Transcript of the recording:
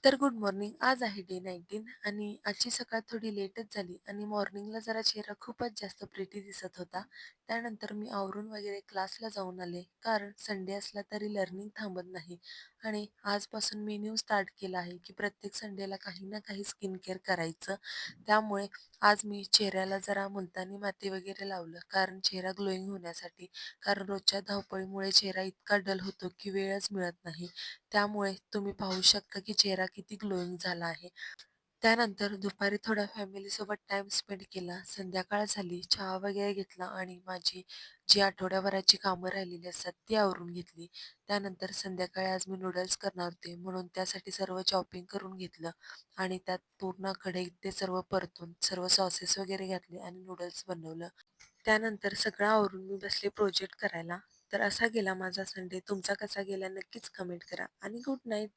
तर good morning. आज आहे डे 19 आणि आजची सकाळ थोडी लेटच झाली आणि मॉर्निंगला जरा चेहरा खूपच जास्त प्रिटी दिसत होता. त्यानंतर मी आवरून वगैरे क्लासला जाऊन आले, कारण संडे असला तरी लर्निंग थांबत नाही आणि आजपासून मी न्यू स्टार्ट केलं आहे, की प्रत्येक संडेला काही ना काही स्किन केअर करायचं. त्यामुळे आज मी चेहऱ्याला जरा मुलतानी माती वगैरे लावलं, कारण चेहरा ग्लोईंग होण्यासाठी. कारण रोजच्या धावपळीमुळे चेहरा इतका डल होतो, की वेळच मिळत नाही. त्यामुळे तुम्ही पाहू शकता की चेहरा किती ग्लोईंग झाला आहे. त्यानंतर दुपारी थोडा फॅमिलीसोबत टाईम स्पेंड केला. संध्याकाळ झाली, चहा वगैरे घेतला आणि माझी जी आठवड्याभराची कामं राहिलेली असतात ती आवरून घेतली. त्यानंतर संध्याकाळी आज मी नूडल्स करणार होते, म्हणून त्यासाठी सर्व चॉपिंग करून घेतलं आणि त्यात पूर्ण कढईत ते सर्व परतून सर्व सॉसेस वगैरे घातले आणि नूडल्स बनवलं. त्यानंतर सगळं आवरून मी बसले प्रोजेक्ट करायला. तर असा गेला माझा संडे. तुमचा कसा गेला नक्कीच कमेंट करा आणि गुड नाईट.